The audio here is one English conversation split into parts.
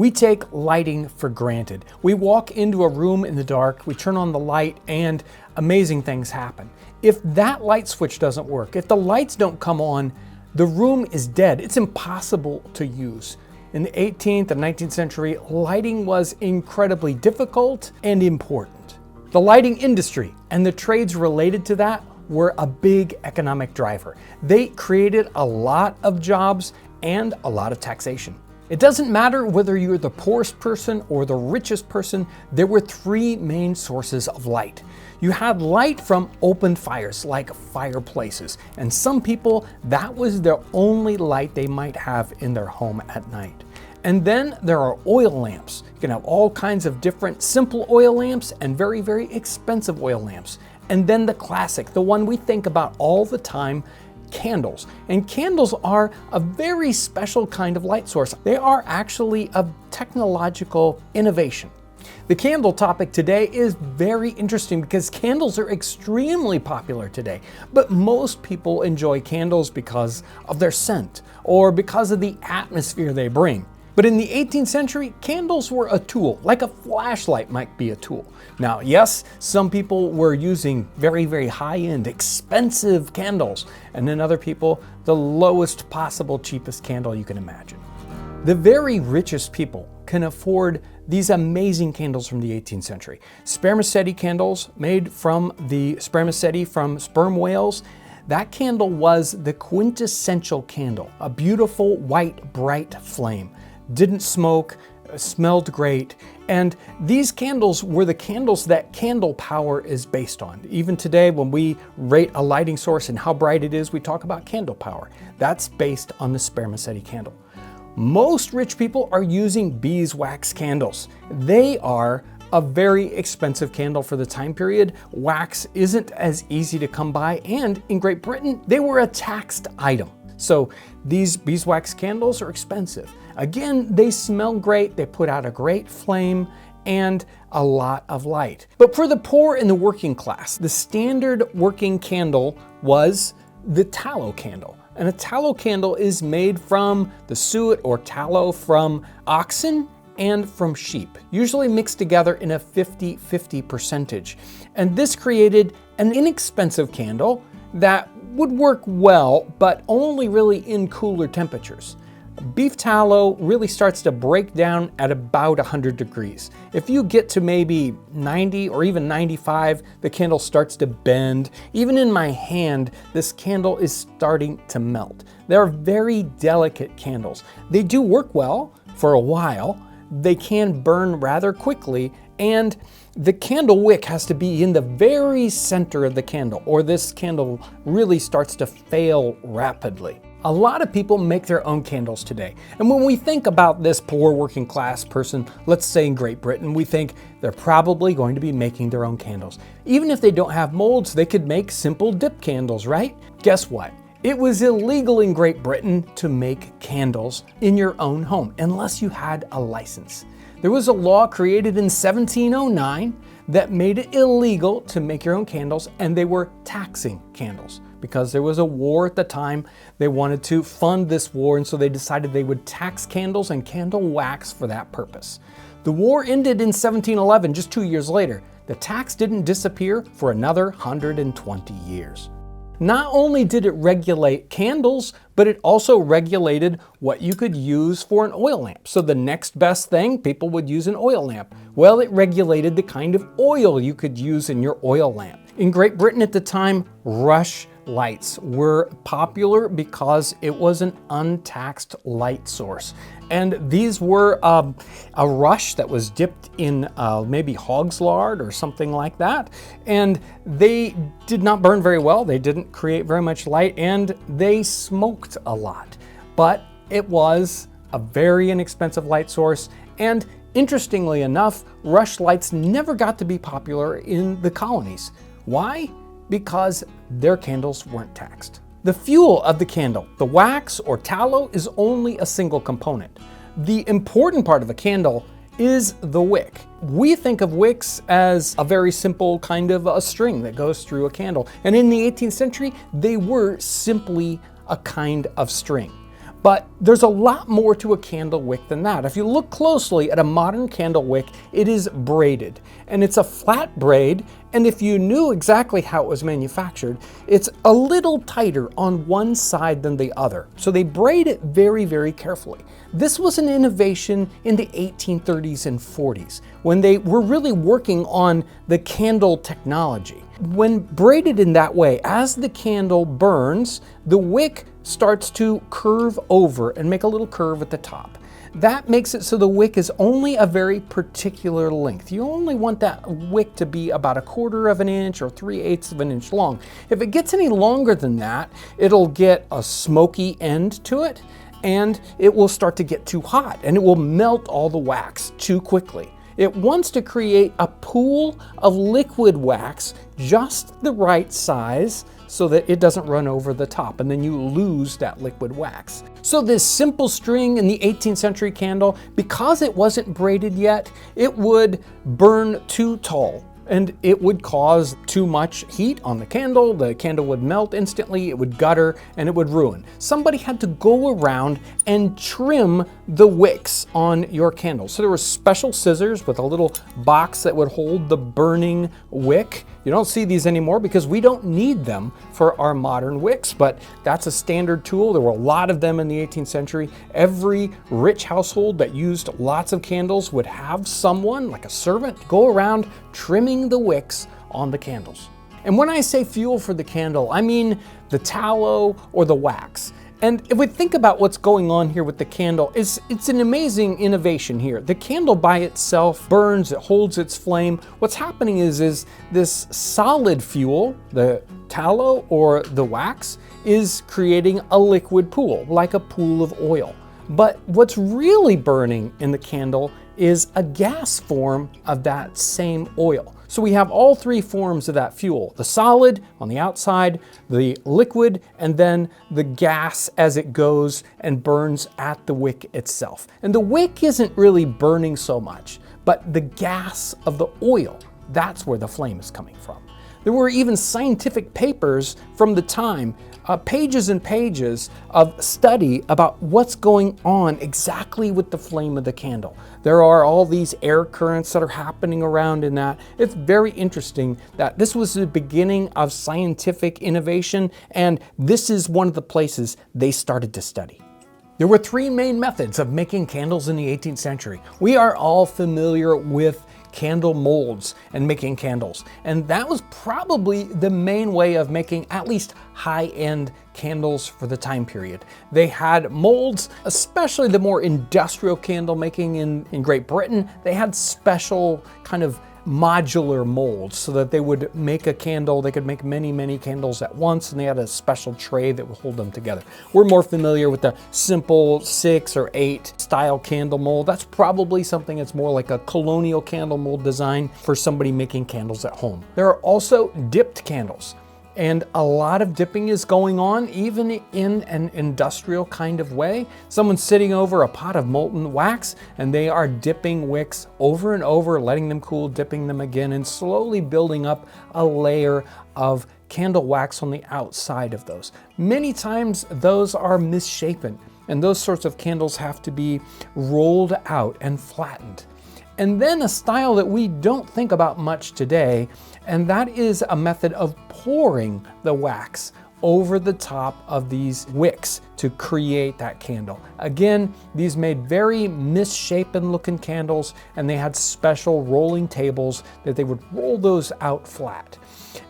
We take lighting for granted. We walk into a room in the dark, we turn on the light, and amazing things happen. If that light switch doesn't work, if the lights don't come on, the room is dead. It's impossible to use. In the 18th and 19th century, lighting was incredibly difficult and important. The lighting industry and the trades related to that were a big economic driver. They created a lot of jobs and a lot of taxation. It doesn't matter whether you're the poorest person or the richest person, there were three main sources of light. You had light from open fires, like fireplaces, and some people, that was their only light they might have in their home at night. And then there are oil lamps. You can have all kinds of different simple oil lamps and very, very expensive oil lamps. And then the classic, the one we think about all the time, candles. And candles are a very special kind of light source. They are actually a technological innovation. The candle topic today is very interesting because candles are extremely popular today, but most people enjoy candles because of their scent or because of the atmosphere they bring. But in the 18th century, candles were a tool, like a flashlight might be a tool. Now, yes, some people were using very, very high-end, expensive candles, and then other people, the lowest possible, cheapest candle you can imagine. The very richest people can afford these amazing candles from the 18th century. Spermaceti candles made from the spermaceti from sperm whales. That candle was the quintessential candle, a beautiful, white, bright flame. Didn't smoke, smelled great, and these candles were the candles that candle power is based on. Even today, when we rate a lighting source and how bright it is, we talk about candle power. That's based on the spermaceti candle. Most rich people are using beeswax candles. They are a very expensive candle for the time period. Wax isn't as easy to come by, and in Great Britain, they were a taxed item. So these beeswax candles are expensive. Again, they smell great, they put out a great flame, and a lot of light. But for the poor and the working class, the standard working candle was the tallow candle. And a tallow candle is made from the suet or tallow from oxen and from sheep, usually mixed together in a 50-50 percentage. And this created an inexpensive candle that would work well, but only really in cooler temperatures. Beef tallow really starts to break down at about 100 degrees. If you get to maybe 90 or even 95, the candle starts to bend. Even in my hand, this candle is starting to melt. They're very delicate candles. They do work well for a while. They can burn rather quickly, and the candle wick has to be in the very center of the candle, or this candle really starts to fail rapidly. A lot of people make their own candles today. And when we think about this poor working class person, let's say in Great Britain, we think they're probably going to be making their own candles. Even if they don't have molds, they could make simple dip candles, right? Guess what? It was illegal in Great Britain to make candles in your own home unless you had a license. There was a law created in 1709 that made it illegal to make your own candles, and they were taxing candles. Because there was a war at the time, they wanted to fund this war, and so they decided they would tax candles and candle wax for that purpose. The war ended in 1711, just 2 years later. The tax didn't disappear for another 120 years. Not only did it regulate candles, but it also regulated what you could use for an oil lamp. So the next best thing, people would use an oil lamp. Well, it regulated the kind of oil you could use in your oil lamp. In Great Britain at the time, rush lights were popular because it was an untaxed light source. And these were a rush that was dipped in maybe hog's lard or something like that. And they did not burn very well. They didn't create very much light, and they smoked a lot. But it was a very inexpensive light source. And interestingly enough, rush lights never got to be popular in the colonies. Why? Because their candles weren't taxed. The fuel of the candle, the wax or tallow, is only a single component. The important part of a candle is the wick. We think of wicks as a very simple kind of a string that goes through a candle. And in the 18th century, they were simply a kind of string. But there's a lot more to a candle wick than that. If you look closely at a modern candle wick, it is braided, and it's a flat braid, and if you knew exactly how it was manufactured, it's a little tighter on one side than the other. So they braid it very, very carefully. This was an innovation in the 1830s and 40s, when they were really working on the candle technology. When braided in that way, as the candle burns, the wick starts to curve over and make a little curve at the top. That makes it so the wick is only a very particular length. You only want that wick to be about 1/4 of an inch or 3/8 of an inch long. If it gets any longer than that, it'll get a smoky end to it, and it will start to get too hot, and it will melt all the wax too quickly. It wants to create a pool of liquid wax just the right size so that it doesn't run over the top, and then you lose that liquid wax. So this simple string in the 18th century candle, because it wasn't braided yet, it would burn too tall, and it would cause too much heat on the candle would melt instantly, it would gutter, and it would ruin. Somebody had to go around and trim the wicks on your candle. So there were special scissors with a little box that would hold the burning wick. You don't see these anymore because we don't need them for our modern wicks, but that's a standard tool. There were a lot of them in the 18th century. Every rich household that used lots of candles would have someone, like a servant, go around trimming the wicks on the candles. And when I say fuel for the candle, I mean the tallow or the wax. And if we think about what's going on here with the candle, it's an amazing innovation here. The candle by itself burns, it holds its flame. What's happening is this solid fuel, the tallow or the wax, is creating a liquid pool, like a pool of oil. But what's really burning in the candle is a gas form of that same oil. So we have all three forms of that fuel: the solid on the outside, the liquid, and then the gas as it goes and burns at the wick itself. And the wick isn't really burning so much, but the gas of the oil, that's where the flame is coming from. There were even scientific papers from the time, pages and pages of study about what's going on exactly with the flame of the candle. There are all these air currents that are happening around in that. It's very interesting that this was the beginning of scientific innovation, and this is one of the places they started to study. There were three main methods of making candles in the 18th century. We are all familiar with candle molds and making candles, and that was probably the main way of making at least high-end candles for the time period. They had molds, especially the more industrial candle making in Great Britain. They had special kind of modular molds so that they would make a candle. They could make many, many candles at once, and they had a special tray that would hold them together. We're more familiar with the simple 6 or 8 style candle mold. That's probably something that's more like a colonial candle mold design for somebody making candles at home. There are also dipped candles. And a lot of dipping is going on, even in an industrial kind of way. Someone's sitting over a pot of molten wax, and they are dipping wicks over and over, letting them cool, dipping them again, and slowly building up a layer of candle wax on the outside of those. Many times those are misshapen, and those sorts of candles have to be rolled out and flattened. And then a style that we don't think about much today, and that is a method of pouring the wax over the top of these wicks to create that candle. Again, these made very misshapen looking candles, and they had special rolling tables that they would roll those out flat.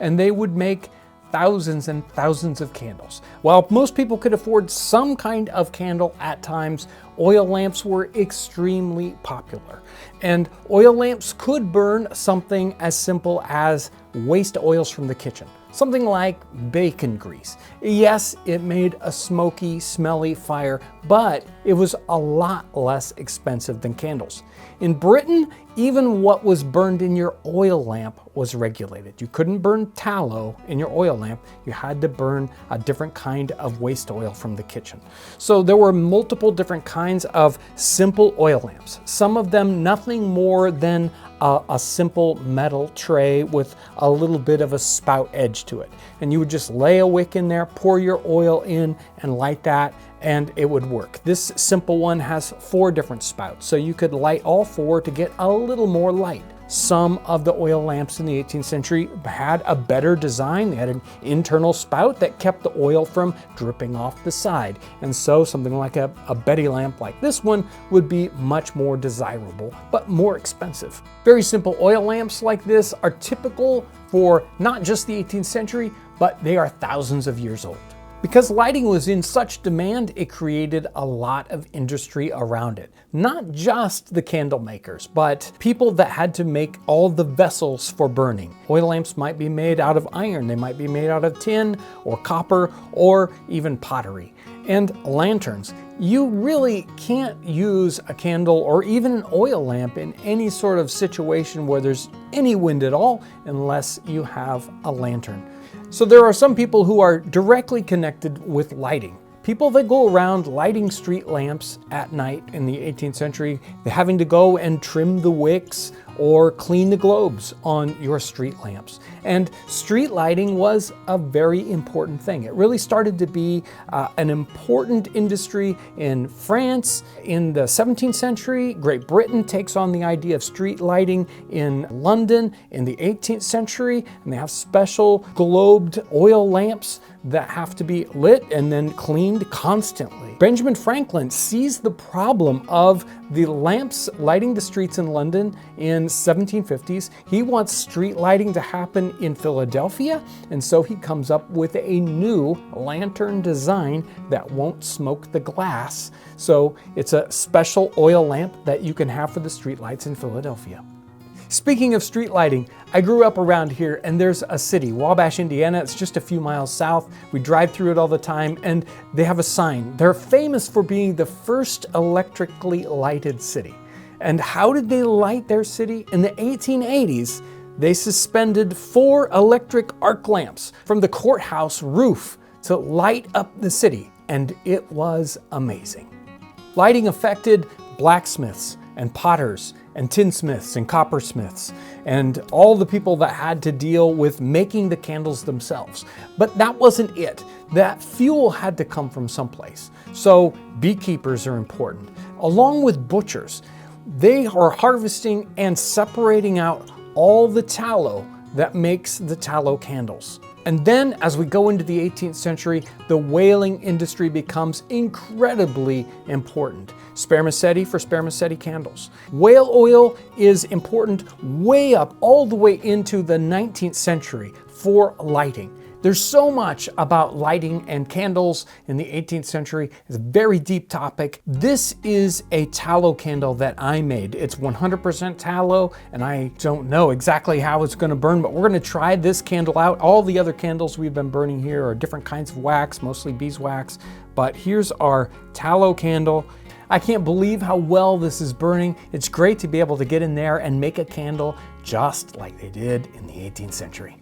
And they would make thousands and thousands of candles. While most people could afford some kind of candle at times, oil lamps were extremely popular. And oil lamps could burn something as simple as waste oils from the kitchen, something like bacon grease. Yes, it made a smoky, smelly fire, but it was a lot less expensive than candles. In Britain, even what was burned in your oil lamp was regulated. You couldn't burn tallow in your oil lamp. You had to burn a different kind of waste oil from the kitchen. So there were multiple different kinds of simple oil lamps. Some of them nothing more than a simple metal tray with a little bit of a spout edge to it. And you would just lay a wick in there, pour your oil in, and light that, and it would work. This simple one has 4 different spouts, so you could light all 4 to get a little more light. Some of the oil lamps in the 18th century had a better design. They had an internal spout that kept the oil from dripping off the side. And so something like a Betty lamp like this one would be much more desirable, but more expensive. Very simple oil lamps like this are typical for not just the 18th century, but they are thousands of years old. Because lighting was in such demand, it created a lot of industry around it. Not just the candle makers, but people that had to make all the vessels for burning. Oil lamps might be made out of iron, they might be made out of tin or copper or even pottery. And lanterns. You really can't use a candle or even an oil lamp in any sort of situation where there's any wind at all unless you have a lantern. So there are some people who are directly connected with lighting. People that go around lighting street lamps at night in the 18th century, they're having to go and trim the wicks or clean the globes on your street lamps. And street lighting was a very important thing. It really started to be an important industry in France in the 17th century. Great Britain takes on the idea of street lighting in London in the 18th century, and they have special globed oil lamps that have to be lit and then cleaned constantly. Benjamin Franklin sees the problem of the lamps lighting the streets in London in 1750s. He wants street lighting to happen in Philadelphia, and so he comes up with a new lantern design that won't smoke the glass. So it's a special oil lamp that you can have for the street lights in Philadelphia. Speaking of street lighting, I grew up around here and there's a city, Wabash, Indiana. It's just a few miles south. We drive through it all the time and they have a sign. They're famous for being the first electrically lighted city. And how did they light their city? In the 1880s, they suspended 4 electric arc lamps from the courthouse roof to light up the city, and it was amazing. Lighting affected blacksmiths and potters and tinsmiths and coppersmiths and all the people that had to deal with making the candles themselves. But that wasn't it. That fuel had to come from someplace. So beekeepers are important, along with butchers. They are harvesting and separating out all the tallow that makes the tallow candles. And then as we go into the 18th century, the whaling industry becomes incredibly important. Spermaceti for spermaceti candles. Whale oil is important way up all the way into the 19th century for lighting. There's so much about lighting and candles in the 18th century. It's a very deep topic. This is a tallow candle that I made. It's 100% tallow, and I don't know exactly how it's gonna burn, but we're gonna try this candle out. All the other candles we've been burning here are different kinds of wax, mostly beeswax, but here's our tallow candle. I can't believe how well this is burning. It's great to be able to get in there and make a candle just like they did in the 18th century.